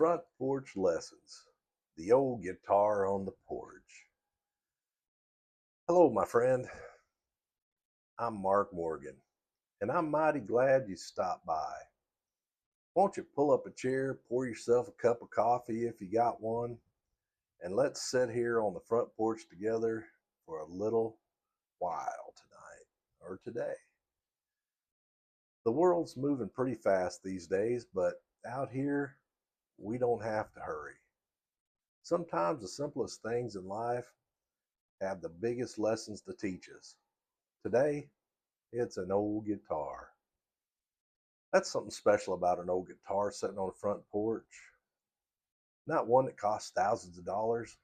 Front Porch Lessons, the old guitar on the porch. Hello, my friend. I'm Mark Morgan, and I'm mighty glad you stopped by. Won't you pull up a chair, pour yourself a cup of coffee if you got one, and let's sit here on the front porch together for a little while tonight or today. The world's moving pretty fast these days, but out here, we don't have to hurry. Sometimes the simplest things in life have the biggest lessons to teach us. Today, it's an old guitar. That's something special about an old guitar sitting on the front porch. Not one that costs thousands of dollars,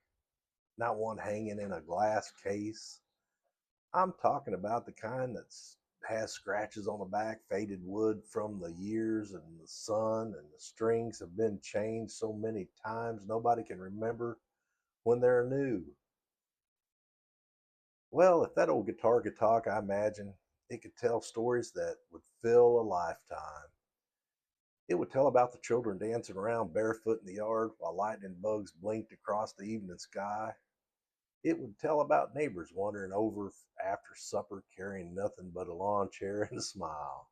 not one hanging in a glass case. I'm talking about the kind that has scratches on the back, faded wood from the years and the sun, and the strings have been changed so many times nobody can remember when they're new. Well, if that old guitar could talk, I imagine it could tell stories that would fill a lifetime. It would tell about the children dancing around barefoot in the yard while lightning bugs blinked across the evening sky. It would tell about neighbors wandering over after supper carrying nothing but a lawn chair and a smile.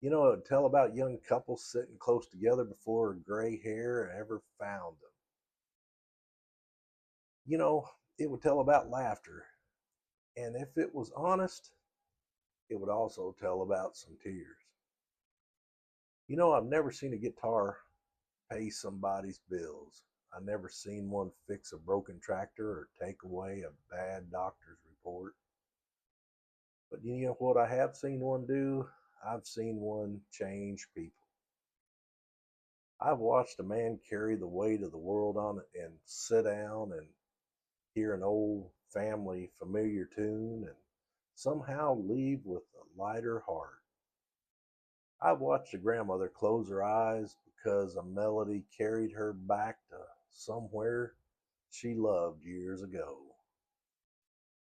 It would tell about young couples sitting close together before gray hair ever found them. You know, it would tell about laughter. And if it was honest, it would also tell about some tears. I've never seen a guitar pay somebody's bills. I never seen one fix a broken tractor or take away a bad doctor's report. But you know what I have seen one do? I've seen one change people. I've watched a man carry the weight of the world on it and sit down and hear an old family familiar tune and somehow leave with a lighter heart. I've watched a grandmother close her eyes because a melody carried her back to somewhere she loved years ago.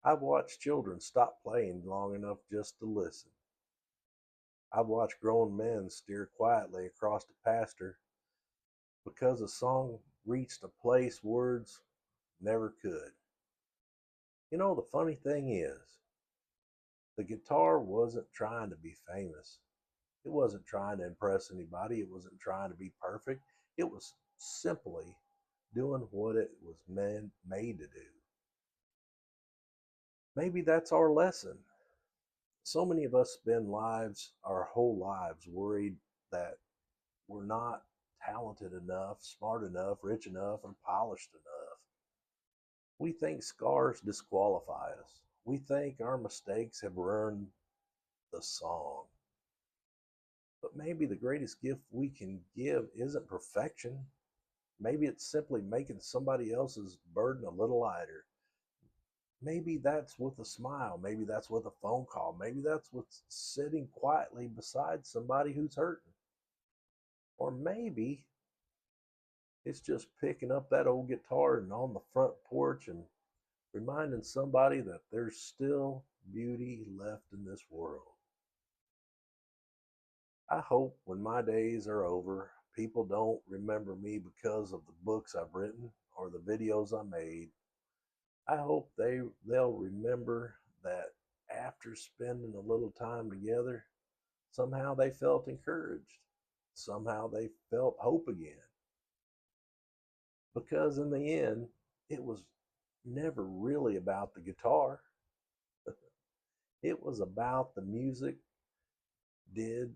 I've watched children stop playing long enough just to listen. I've watched grown men steer quietly across the pasture because a song reached a place words never could. The funny thing is, the guitar wasn't trying to be famous. It wasn't trying to impress anybody. It wasn't trying to be perfect. It was simply doing what it was made to do. Maybe that's our lesson. So many of us spend our whole lives, worried that we're not talented enough, smart enough, rich enough, or polished enough. We think scars disqualify us. We think our mistakes have ruined the song. But maybe the greatest gift we can give isn't perfection. Maybe it's simply making somebody else's burden a little lighter. Maybe that's with a smile. Maybe that's with a phone call. Maybe that's with sitting quietly beside somebody who's hurting. Or maybe it's just picking up that old guitar and on the front porch and reminding somebody that there's still beauty left in this world. I hope when my days are over, people don't remember me because of the books I've written or the videos I made. I hope they'll remember that after spending a little time together, somehow they felt encouraged. Somehow they felt hope again. Because in the end, it was never really about the guitar. It was about the music did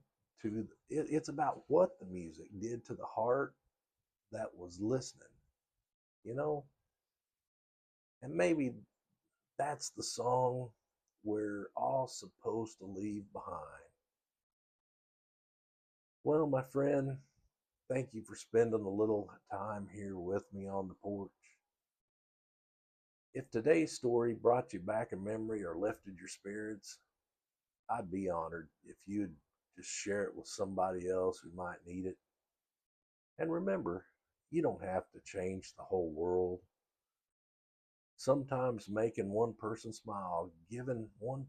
it's about what the music did to the heart that was listening, you know? And maybe that's the song we're all supposed to leave behind. Well, my friend, thank you for spending a little time here with me on the porch. If today's story brought you back a memory or lifted your spirits, I'd be honored if you'd just share it with somebody else who might need it. And remember, you don't have to change the whole world. Sometimes making one person smile, giving one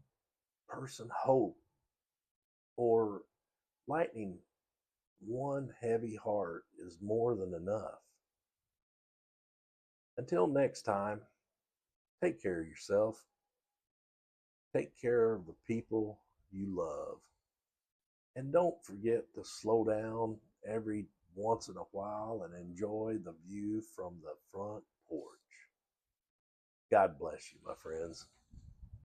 person hope, or lightening one heavy heart is more than enough. Until next time, take care of yourself. Take care of the people you love. And don't forget to slow down every once in a while and enjoy the view from the front porch. God bless you, my friends.